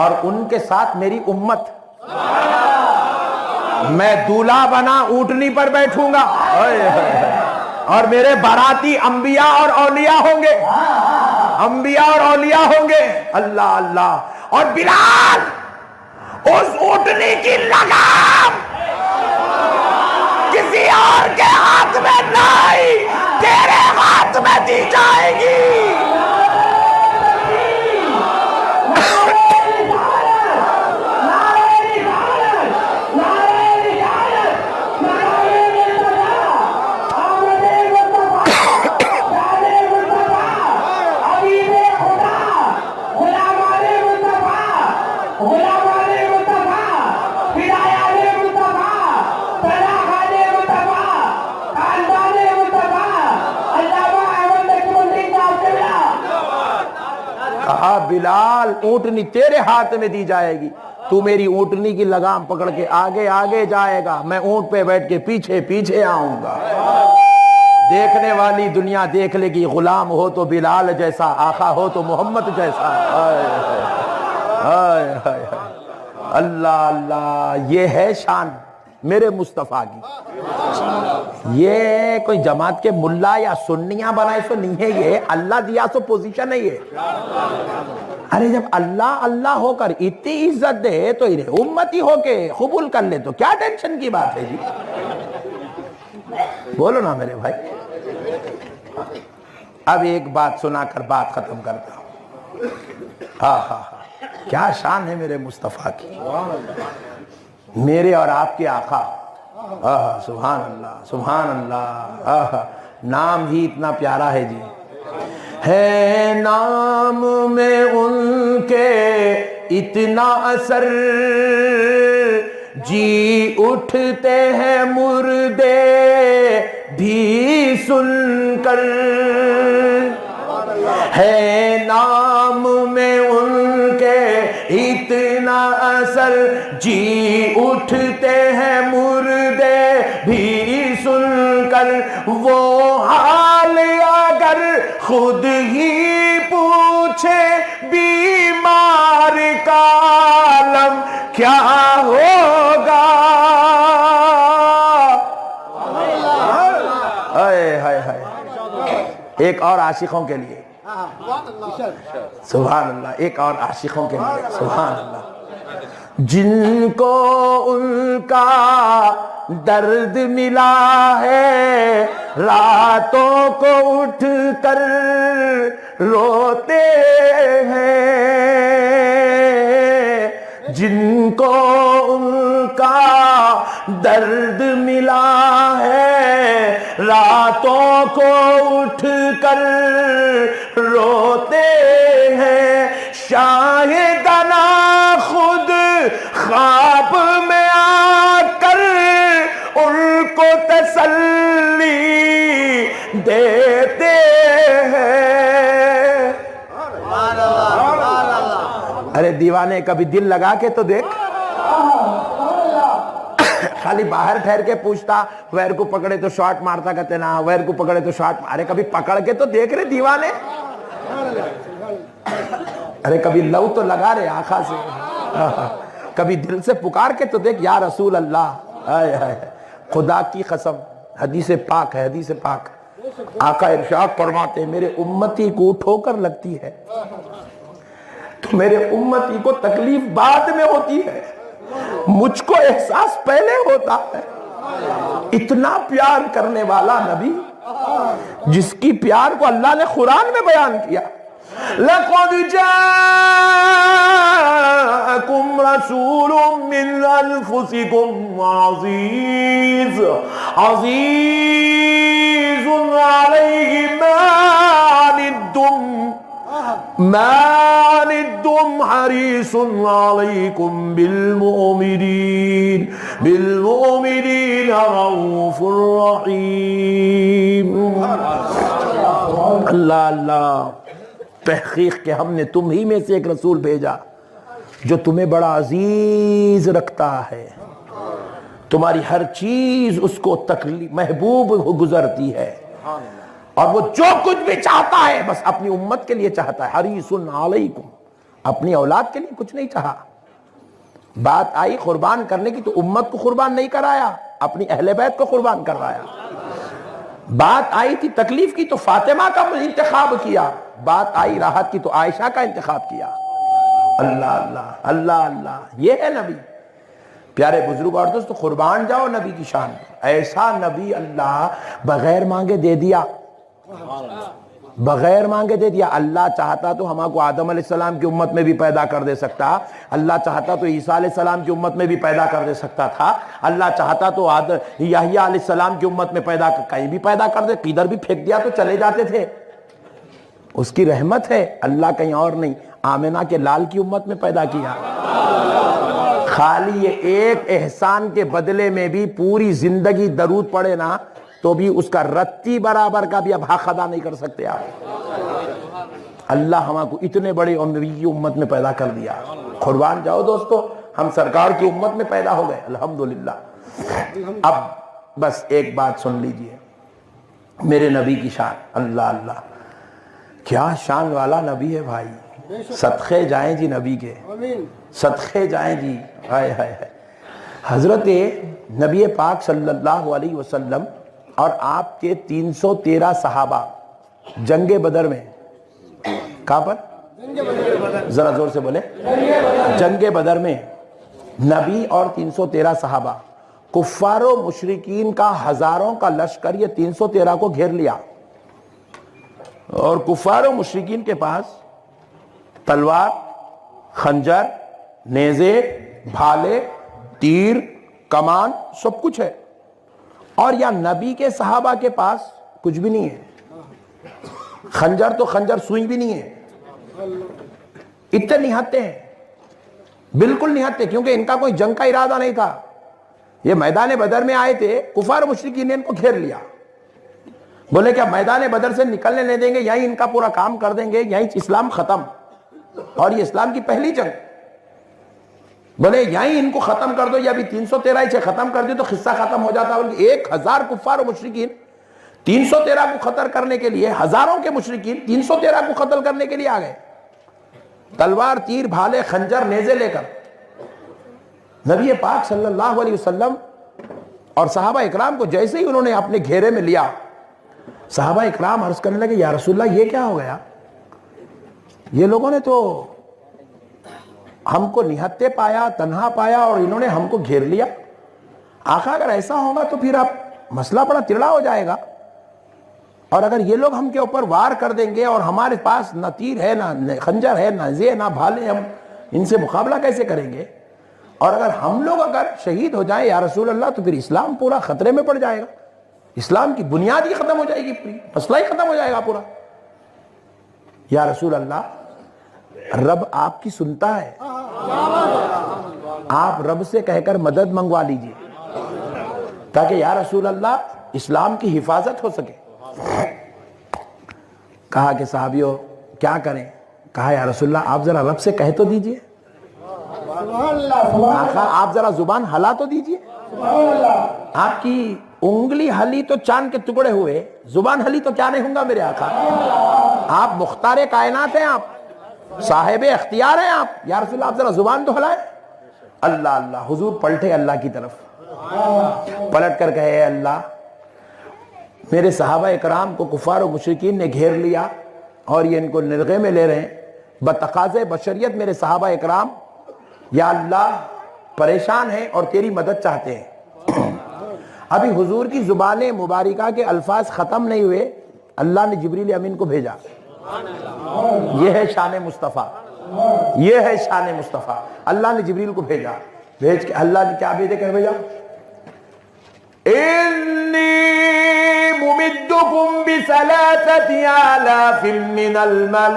اور ان کے ساتھ میری امت. میں دولہا بنا اونٹنی پر بیٹھوں گا اور میرے باراتی انبیاء اور اولیاء ہوں گے. انبیاء اور اولیاء ہوں گے. اللہ اللہ. اور بلال اس اونٹنی کی لگام کسی اور کے ہاتھ میں نہیں تیرے ہاتھ میں دی جائے گی. کہا بلال اونٹنی تیرے ہاتھ میں دی جائے گی, تو میری اونٹنی کی لگام پکڑ کے آگے آگے جائے گا, میں اونٹ پہ بیٹھ کے پیچھے پیچھے آؤں گا. دیکھنے والی دنیا دیکھ لے گی, غلام ہو تو بلال جیسا, آقا ہو تو محمد جیسا. اللہ اللہ. یہ ہے شان میرے مصطفیٰ کی. یہ کوئی جماعت کے ملا یا سنیاں بنائے سو نہیں ہے, یہ اللہ دیا سو پوزیشن ہے یہ. ارے جب اللہ اللہ ہو کر اتنی عزت دے تو انہیں امتی ہو کے قبول کر لے تو کیا ٹینشن کی بات ہے جی. بولو نا میرے بھائی. اب ایک بات سنا کر بات ختم کرتا ہوں. ہاں ہاں ہاں, کیا شان ہے میرے مصطفیٰ کی, میرے اور آپ کے آقا. سبحان اللہ سبحان اللہ. نام ہی اتنا پیارا ہے جی. ہے نام میں ان کے اتنا اثر, جی اٹھتے ہیں مردے بھی سن کر. ہے نام میں ان کے اتنا اثر, جی اٹھتے ہیں مردے بھی سن کر. وہ حال اگر خود ہی پوچھے بیمار کا عالم کیا ہوگا. ایک اور عاشقوں کے لیے سبحان اللہ, ایک اور عاشقوں کے لیے سبحان اللہ. جن کو ان کا درد ملا ہے راتوں کو اٹھ کر روتے ہیں. جن کو ان کا درد ملا ہے راتوں کو اٹھ کر روتے ہیں. شاہدنا خود خواب میں آ کر ان کو تسلی دیتے ہیں. ارے دیوانے کبھی دل لگا کے تو دیکھ. خالی باہر ٹھہر کے پوچھتا ویر کو پکڑے تو شاٹ مارتا کہتے نا, ویر کو پکڑے تو شاٹ. ارے کبھی پکڑ کے تو دیکھ رہے دیوانے. ارے کبھی لو تو لگا رہے آقا سے, کبھی دل سے پکار کے تو دیکھ یا رسول اللہ. خدا کی قسم حدیث پاک ہے, حدیث پاک. آقا ارشاد فرماتے میرے امتی کو ٹھوکر لگتی ہے تو میرے امتی کو تکلیف بعد میں ہوتی ہے, مجھ کو احساس پہلے ہوتا ہے. اتنا پیار کرنے والا نبی جس کی پیار کو اللہ نے قرآن میں بیان کیا. لَقَدْ جَاءَكُمْ رَسُولٌ مِّنْ أَنفُسِكُمْ عَزِيزٌ عَلَيْهِ مَا عَنِتُّمْ حَرِيصٌ عَلَيْكُمْ بِالْمُؤْمِنِينَ رَءُوفٌ رَحِيمٌ. اللہ اللہ. تحقیق کہ ہم نے تم ہی میں سے ایک رسول بھیجا جو تمہیں بڑا عزیز رکھتا ہے, تمہاری ہر چیز اس کو تکلیف محبوب گزرتی ہے. اور وہ جو کچھ بھی چاہتا ہے بس اپنی امت کے لیے چاہتا ہے. حریص علیکم, اپنی اولاد کے لیے کچھ نہیں چاہا. بات آئی قربان کرنے کی تو امت کو قربان نہیں کرایا, اپنی اہل بیت کو قربان کرایا. بات آئی تھی تکلیف کی تو فاطمہ کا انتخاب کیا, بات آئی راحت کی تو عائشہ کا انتخاب کیا. اللہ اللہ اللہ اللہ, یہ ہے نبی. پیارے بزرگ اور دوستو, قربان جاؤ نبی کی شان. ایسا نبی اللہ بغیر مانگے دے دیا, بغیر مانگے دے دیا. اللہ چاہتا تو ہمارے کو آدم علیہ السلام کی امت میں بھی پیدا کر دے سکتا, اللہ چاہتا تو عیسیٰ علیہ السلام کی امت میں بھی پیدا کر دے سکتا تھا, اللہ چاہتا تو یحییٰ علیہ السلام کی امت میں کہیں بھی پیدا کر دے, کدھر بھی پھینک دیا تو چلے جاتے تھے. اس کی رحمت ہے, اللہ کہیں اور نہیں. آمنہ کے لال کی امت میں پیدا کیا. خالی یہ ایک احسان کے بدلے میں بھی پوری زندگی درود پڑھے نا تو بھی اس کا رتی برابر کا بھی اب حق ادا نہیں کر سکتے آپ. اللہ ہمیں کو اتنے بڑے نبی کی امت میں پیدا کر دیا. قربان جاؤ دوستو, ہم سرکار کی امت میں پیدا ہو گئے الحمدللہ. اب بس ایک بات سن لیجئے, میرے نبی کی شان. اللہ اللہ, کیا شان والا نبی ہے بھائی. صدقے جائیں جی نبی کے, صدقے جائیں جی. ہائے ہائے ہائے. حضرت نبی پاک صلی اللہ علیہ وسلم اور آپ کے 313 صحابہ جنگ بدر میں, کہاں پر, ذرا زور سے بولے, جنگ بدر میں نبی اور 313 صحابہ, کفار و مشرکین کا ہزاروں کا لشکر یہ 313 کو گھیر لیا. اور کفار و مشرکین کے پاس تلوار, خنجر, نیزے, بھالے, تیر, کمان سب کچھ ہے. اور یا نبی کے صحابہ کے پاس کچھ بھی نہیں ہے. خنجر تو خنجر, سوئی بھی نہیں ہے. اتنے نہتے ہیں, بالکل نہتے, کیونکہ ان کا کوئی جنگ کا ارادہ نہیں تھا. یہ میدان بدر میں آئے تھے, کفار مشرکین نے ان کو گھیر لیا. بولے کیا میدان بدر سے نکلنے نہیں دیں گے, یہیں ان کا پورا کام کر دیں گے, یہیں اسلام ختم. اور یہ اسلام کی پہلی جنگ. بولے یہیں ان کو ختم کر دو, یا ابھی 313 سے ختم کر دو تو قصہ ختم ہو جاتا. 1000 کفار و مشرکین 313 کو قتل کرنے کے لیے, ہزاروں کے مشرکین 313 کو قتل کرنے کے لیے آ گئے, تلوار, تیر, بھالے, خنجر, نیزے لے کر. نبی پاک صلی اللہ علیہ وسلم اور صحابہ اکرام کو جیسے ہی انہوں نے اپنے گھیرے میں لیا, صحابہ اکرام عرض کرنے لگے, یا رسول اللہ یہ کیا ہو گیا, یہ لوگوں نے تو ہم کو نہتے پایا, تنہا پایا, اور انہوں نے ہم کو گھیر لیا. آقا اگر ایسا ہوگا تو پھر اب مسئلہ بڑا ترڑا ہو جائے گا, اور اگر یہ لوگ ہم کے اوپر وار کر دیں گے اور ہمارے پاس نہ تیر ہے, نہ خنجر ہے, نہ نیزے, نہ بھالے, ہم ان سے مقابلہ کیسے کریں گے. اور اگر ہم لوگ اگر شہید ہو جائیں یا رسول اللہ تو پھر اسلام پورا خطرے میں پڑ جائے گا, اسلام کی بنیاد ہی ختم ہو جائے گی, پوری مسئلہ ہی ختم ہو جائے گا پورا. یا رسول اللہ, رب آپ کی سنتا ہے, آپ رب سے کہہ کر مدد منگوا لیجئے تاکہ یا رسول اللہ اسلام کی حفاظت ہو سکے. کہا کہ صحابیوں کیا کریں, کہا یا رسول اللہ آپ ذرا رب سے کہہ تو دیجئے, آقا آپ ذرا زبان ہلا تو دیجئے. آپ کی انگلی ہلی تو چاند کے ٹکڑے ہوئے, زبان ہلی تو کیا نہیں ہوگا میرے آقا. آپ مختار کائنات ہیں, آپ صاحب اختیار ہیں آپ, یا رسول اللہ آپ ذرا زبان تو ہلائیں. اللہ اللہ, حضور پلٹے اللہ کی طرف, پلٹ کر کہے اے اللہ, میرے صحابہ اکرام کو کفار و مشرکین نے گھیر لیا اور یہ ان کو نرغے میں لے رہے ہیں, بتقاضے بشریت میرے صحابہ اکرام یا اللہ پریشان ہیں اور تیری مدد چاہتے ہیں. ابھی حضور کی زبان مبارکہ کے الفاظ ختم نہیں ہوئے, اللہ نے جبریل امین کو بھیجا. یہ ہے شان مصطفیٰ, یہ ہے شان مصطفیٰ. اللہ نے جبریل کو بھیجا, بھیج کے اللہ نے کیا بھیجے, کہ بھیجا انی ممدکم بثلاثۃ آلاف من الملائکہ.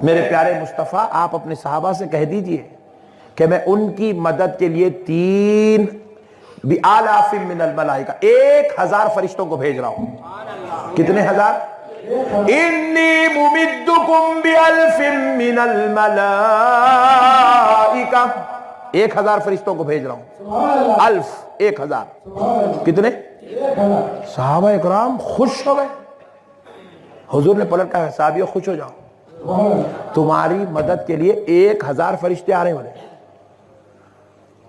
میرے پیارے مصطفیٰ آپ اپنے صحابہ سے کہہ دیجئے کہ میں ان کی مدد کے لیے 3 بآلاف من الملائکہ 1000 فرشتوں کو بھیج رہا ہوں. کتنے ہزار؟ انی ممدکم بألف من الملائکہ. 1000 فرشتوں کو بھیج رہا ہوں. الف 1000 کتنے؟ صحابہ اکرام خوش ہو گئے. حضور نے پلٹ کہا صحابیوں خوش ہو جاؤ, تمہاری مدد کے لیے 1000 فرشتے آ رہے ہیں بولے.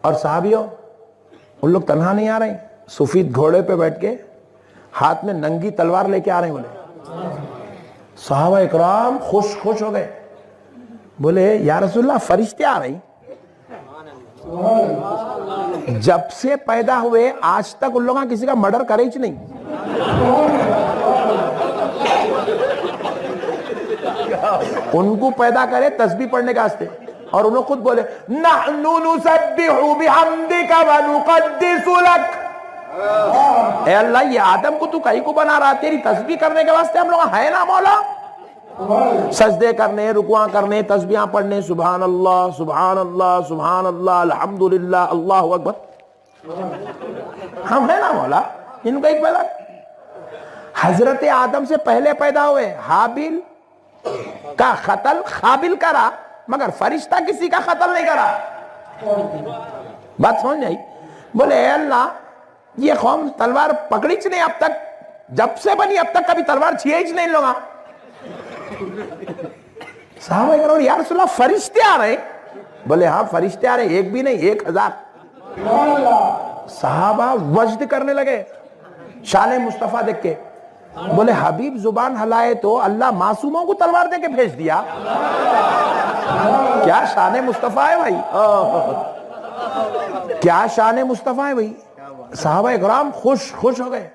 اور صحابیوں ان لوگ تنہا نہیں آ رہے ہیں, سفید گھوڑے پہ بیٹھ کے ہاتھ میں ننگی تلوار لے کے آ رہے ہیں بولے. صحابہ اکرام خوش ہو گئے, بولے یا رسول اللہ فرشتے آ رہے ہیں. جب سے پیدا ہوئے آج تک ان لوگوں کسی کا مرڈر کرے ہی نہیں. ان کو پیدا کرے تسبیح پڑھنے کا واسطے, اور انہوں خود بولے نحن نسبح بحمدک ونقدس لک. اے اللہ یہ آدم کو تو کہیں کو بنا رہا, تیری تسبیح کرنے کے واسطے ہم لوگ ہے نا مولا. سجدے کرنے, رکوع کرنے, تسبیحاں پڑھنے, سبحان اللہ سبحان اللہ سبحان اللہ الحمدللہ اللہ اکبر, ہم ہے نا مولا. ان کا ایک پیدا, حضرت آدم سے پہلے پیدا ہوئے, حابیل کا قتل قابل کرا, مگر فرشتہ کسی کا قتل نہیں کرا. بات سمجھ نہیں؟ بولے اے اللہ یہ قوم تلوار پکڑی چ نہیں اب تک, جب سے بنی اب تک کبھی تلوار چھیے ہی نہیں لوگا. صحابہ کرو یا رسول اللہ فرشتے آ رہے ہیں. بولے ہاں فرشتے آ رہے ہیں, ایک بھی نہیں 1000. صحابہ وجد کرنے لگے شان مصطفیٰ دیکھ کے. بولے حبیب زبان ہلائے تو اللہ معصوموں کو تلوار دے کے بھیج دیا. کیا شان مصطفیٰ ہے بھائی, کیا شان مصطفیٰ ہے بھائی. صحابہ اکرام خوش ہو گئے,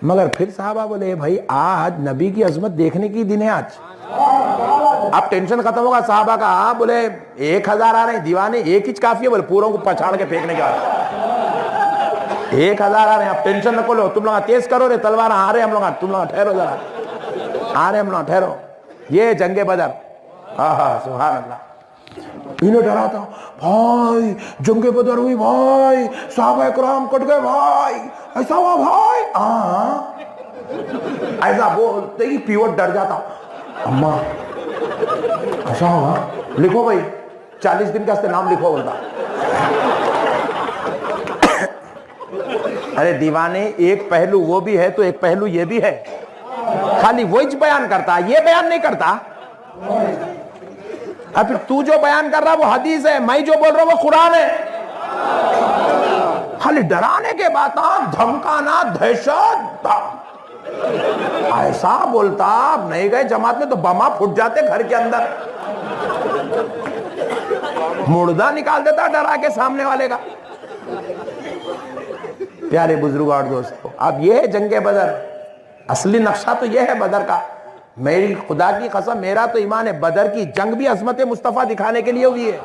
مگر پھر صحابہ بولے بھائی آج نبی کی عظمت دیکھنے کی دن ہے آج. اب ٹینشن ختم ہوگا صحابہ کا. بولے 1000 آ رہے ہیں دیوانے, ایک ہی کافی ہے بولے پوروں کو پچھاڑ کے پھینکنے کا. 1000 آ رہے ہیں, اب ٹینشن نہ لو, تم لوگ تیز کرو رے تلوار آ رہے ہم لوگ, تم لوگ ٹھہرو ذرا, آ رہے ہم لوگ ٹھہرو. یہ جنگ بدر, ہاں سبحان اللہ. انہیں ڈرا تھا بھائی جنگ بدر ہوئی بھائی, صحابہ اکرام کٹ گئے بھائی, ایسا ہوا بھائی. ایسا بولتے ہی پیوٹ ڈر جاتا, اماں ایسا ہوا لکھو بھائی 40 دن کا نام لکھو بولتا. ارے دیوانے ایک پہلو وہ بھی ہے تو ایک پہلو یہ بھی ہے, خالی وہی بیان کرتا یہ بیان نہیں کرتا. اب پھر تو جو بیان کر رہا وہ حدیث ہے, میں جو بول رہا ہوں وہ قرآن ہے. خالی ڈرانے کے بات, دھمکانا, دہشت, ایسا بولتا. اب نہیں گئے جماعت میں تو بما پھٹ جاتے گھر کے اندر, مردہ نکال دیتا ڈرا کے سامنے والے کا. پیارے بزرگ اور دوستو, اب یہ ہے جنگ بدر. اصلی نقشہ تو یہ ہے بدر کا. میری خدا کی قسم میرا تو ایمان ہے بدر کی جنگ بھی عظمت مصطفیٰ دکھانے کے لیے ہوئی ہے.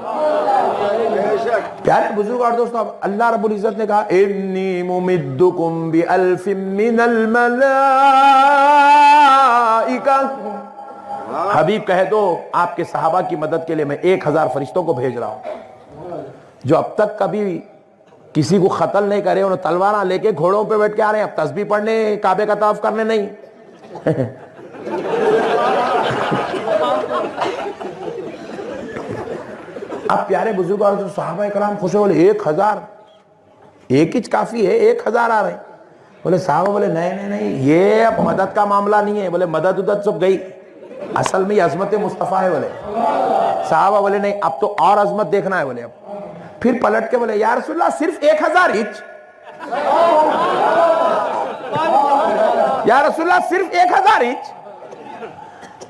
پیارے بزرگ اور دوستو, اب اللہ رب العزت نے کہا انی ممدکم بألف من الملائکہ. حبیب کہہ دو آپ کے صحابہ کی مدد کے لیے میں 1000 فرشتوں کو بھیج رہا ہوں, جو اب تک کبھی کسی کو قتل نہیں کرے. انہوں تلواراں لے کے گھوڑوں پہ بیٹھ کے آ رہے ہیں, اب تسبیح پڑھنے, کعبے کا طواف کرنے نہیں. اب پیارے بزرگ اور صحابہ کرام خوش ہو, بولے 1000 ایک ہی کافی ہے, 1000 آ رہے ہیں. بولے صحابہ بولے نہیں یہ اب مدد کا معاملہ نہیں ہے. بولے مدد ادد سب گئی, اصل میں یہ عظمت مصطفیٰ ہے. بولے صحابہ بولے نہیں اب تو اور عظمت دیکھنا ہے. بولے اب پھر پلٹ کے بولے یا رسول اللہ صرف 1000 ہچ, یا رسول اللہ صرف 1000 ہچ.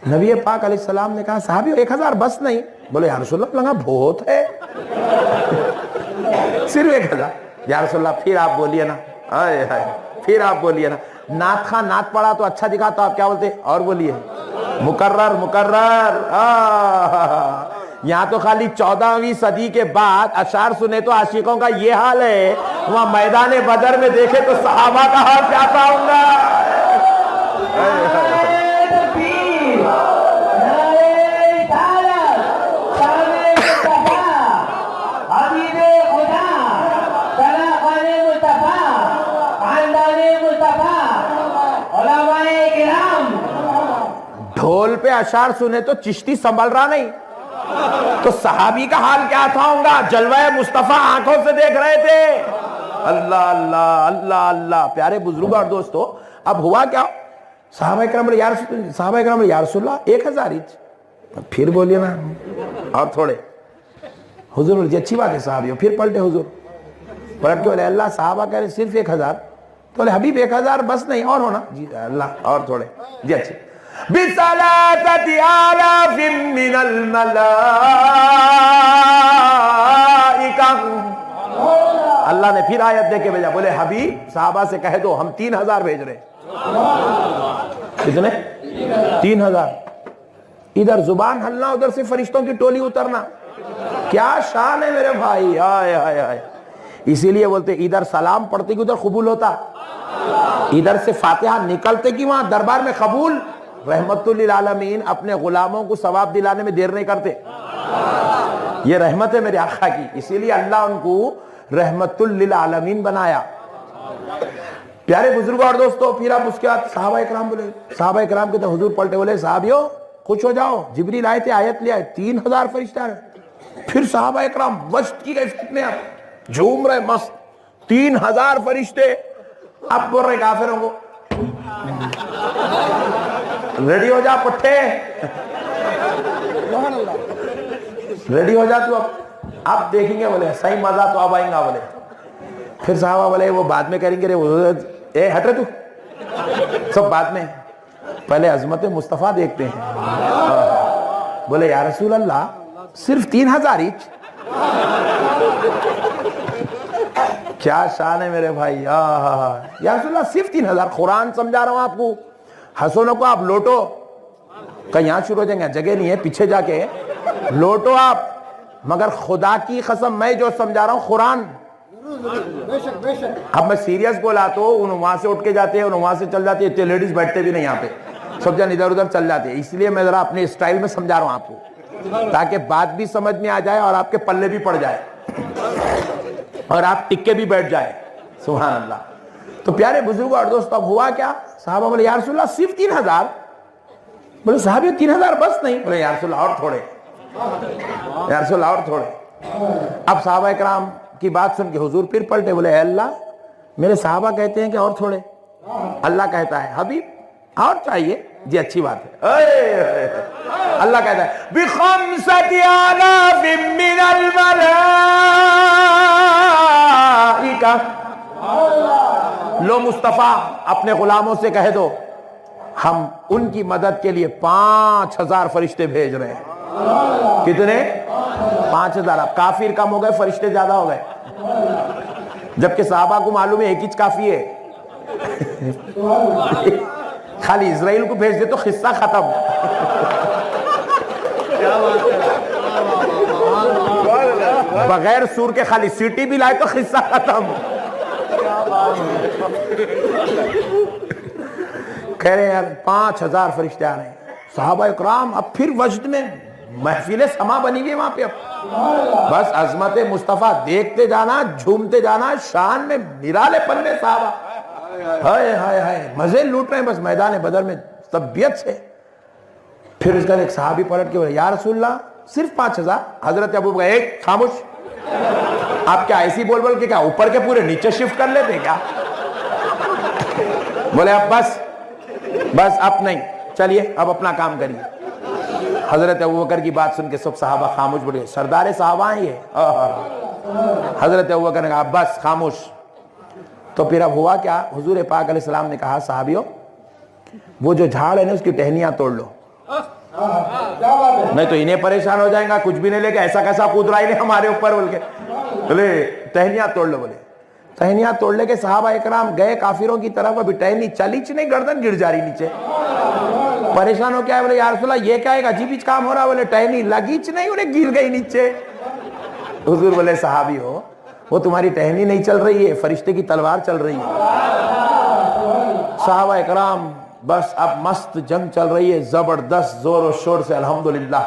نبی پاک علیہ السلام نے کہا صحابی 1000 بس نہیں. بولے یا رسول اللہ لگا بہت ہے, صرف 1000. یا رسول اللہ پھر آپ بولیے نا, پھر آپ بولیے نا. نعت خان نعت پڑھا تو اچھا دکھا تو آپ کیا بولتے, اور بولیے مکرر. یہاں تو خالی 14ویں صدی کے بعد اشعار سنے تو عاشقوں کا یہ حال ہے, وہاں میدان بدر میں دیکھے تو صحابہ کا حال کیا تھا ہوگا. ڈھول پہ اشعار سنے تو چشتی سنبھل رہا نہیں, تو صحابی کا حال کیا تھا ہوگا؟ جلوہ مصطفیٰ آنکھوں سے دیکھ رہے تھے. اللہ اللہ اللہ اللہ. پیارے بزرگوں اور دوستو، اب ہوا کیا؟ صحابہ کرام بولے یا رسول اللہ 1000 ایچ. پھر بولیے نا اور تھوڑے. حضور بولے جی اچھی بات ہے صحابیوں. پھر پلٹے حضور، پلٹ کے بولے اللہ صحابہ کہہ رہے صرف 1000. تو بولے حبیب 1000 بس نہیں اور ہونا. جی اللہ اور تھوڑے. جی اچھی. بِثَلَاثَةِ آلَافٍ مِّنَ الْمَلَائِكَةِ. اللہ نے پھر آیت دے کے بھیجا، بولے حبیب صحابہ سے کہہ دو ہم 3000 بھیج رہے. کتنے؟ 3000. ادھر زبان ہلنا، ادھر سے فرشتوں کی ٹولی اترنا. کیا شان ہے میرے بھائی. آئے آئے آئے. اسی لیے بولتے ادھر سلام پڑھتے کہ ادھر قبول ہوتا، ادھر سے فاتحہ نکلتے کہ وہاں دربار میں قبول. رحمت للعالمین اپنے غلاموں کو ثواب دلانے میں دیر نہیں کرتے. یہ رحمت ہے میرے آقا کی، اسی لیے اللہ ان کو رحمت للعالمین بنایا. پیارے بزرگوں اور دوستو، پھر اب اس کے بعد صحابہ اکرام بولے، صحابہ اکرام کے تو حضور پلٹے بولے صحابیوں خوش ہو جاؤ، جبریل آئے تھے آیت لے آئے 3000 فرشتہ رہے. پھر صحابہ اکرام وجد کی گئے فتنے، اب جھوم رہے مست. 3000 فرشتے. اب بول رہے کافروں کو ریڈی ہو جا پٹھے، ریڈی ہو جا تو اب دیکھیں گے. بولے صحیح مزہ تو اب آئیں گا. بولے پھر صحابہ بولے وہ بعد میں کریں گے. اے ہٹ رہے تو سب بعد میں، پہلے عظمت مصطفیٰ دیکھتے ہیں. بولے یا رسول اللہ صرف 3000 ایچ. کیا شان ہے میرے بھائی. یا رسول اللہ صرف 3000. قرآن سمجھا رہا ہوں آپ کو. حسنوں کو آپ لوٹو، کہیں یہاں شروع ہو جائیں گے، جگہ نہیں ہے پیچھے جا کے لوٹو آپ. مگر خدا کی قسم میں جو سمجھا رہا ہوں قرآن. اب میں سیریس بولا تو وہاں سے اٹھ کے جاتے ہیں، وہاں سے چل جاتے ہیں. اتنے لیڈیز بیٹھتے بھی نہیں یہاں پہ، سب جن ادھر ادھر چل جاتے ہیں. اس لیے میں ذرا اپنے اسٹائل میں سمجھا رہا ہوں آپ کو، تاکہ بات بھی سمجھ میں آ جائے اور آپ کے پلے بھی پڑ جائے اور آپ ٹکے بھی بیٹھ جائے. سبحان اللہ. تو پیارے بزرگوں اور دوستو، اب ہوا کیا؟ صحابہ بولے یا رسول اللہ صرف 3000. بولے صحابی 3000 بس نہیں. بولے یا رسول اللہ اور تھوڑے، یا رسول اللہ اور تھوڑے. اب صحابہ اکرام کی بات سن کے حضور پھر پلٹے. بولے اے اللہ میرے صحابہ کہتے ہیں کہ اور تھوڑے. اللہ کہتا ہے حبیب اور چاہیے. جی اچھی بات ہے. اللہ کہتا ہے بِخَمْسَةِ آلَافٍ مِّنَ الْمَلَائِكَةِ. لو مصطفیٰ اپنے غلاموں سے کہہ دو ہم ان کی مدد کے لیے 5000 فرشتے بھیج رہے ہیں. کتنے؟ 5000. اب کافر کم ہو گئے، فرشتے زیادہ ہو گئے. جبکہ صحابہ کو معلوم ہے ایک ہی کافی ہے. خالی اسرائیل کو بھیج دے تو قصہ ختم. بغیر سور کے خالی سیٹی بھی لائے تو قصہ ختم. کہہ رہے ہیں یار 5000 فرشتے آ رہے ہیں. صحابہ اکرام اب پھر وجد میں محفل سما بنی ہوئی وہاں پہ. اب بس عظمت مصطفیٰ دیکھتے جانا، جھومتے جانا. شان میں نرالے پن میں صحابہ ہائے ہائے ہائے مزے لوٹ رہے ہیں بس میدان بدر میں طبیعت سے. پھر اس کا ایک صحابی پلٹ کے بولے یا رسول اللہ صرف 5000. حضرت ابو بکر ایک خاموش. آپ کیا ایسی بول بول کے کیا اوپر کے پورے نیچے شفٹ کر لیتے کیا؟ بولے اب بس اب نہیں، چلیے اب اپنا کام کریے. حضرت ابوبکر کی بات سن کے سب صحابہ خاموش بڑھے. سردار صحابہ ہیں یہ. حضرت ابوبکر نے کہا بس خاموش. تو پھر اب ہوا کیا؟ حضور پاک علیہ السلام نے کہا صحابیوں وہ جو جھاڑ ہے نا اس کی ٹہنیاں توڑ لو، نہیں تو انہیں پریشان ہو جائیں گا. کچھ بھی نہیں لے کے ایسا کیسا کود رہا ہے ہمارے اوپر بول کے. بولے ٹہنیاں توڑ لو. بولے ٹہنیاں توڑ لے کے صحابہ اکرام گئے کافروں کی طرف. ابھی ٹہنی چلی نہیں، گردن گر جا رہی نیچے. پریشان ہو کیا ہے؟ بولے یا رسول اللہ یہ کیا ہے؟ عجیب ہی کام ہو رہا. بولے ٹہنی لگی نہیں، انہیں گر گئی نیچے. حضور بولے صحابی ہو وہ تمہاری ٹہنی نہیں چل رہی ہے، فرشتے کی تلوار چل رہی ہے. صحابہ اکرام بس اب مست جنگ چل رہی ہے زبردست زور و شور سے. الحمدللہ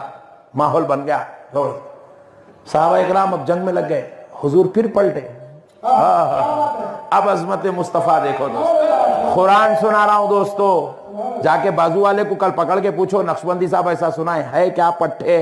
ماحول بن گیا. صحابہ اکرام اب جنگ میں لگ گئے. حضور پھر پلٹے. اب عظمت مصطفیٰ دیکھو دوست. قرآن سنا رہا ہوں دوستو. جا کے بازو والے کو کل پکڑ کے پوچھو نقشبندی صاحب ایسا سنائے ہے کیا پٹھے؟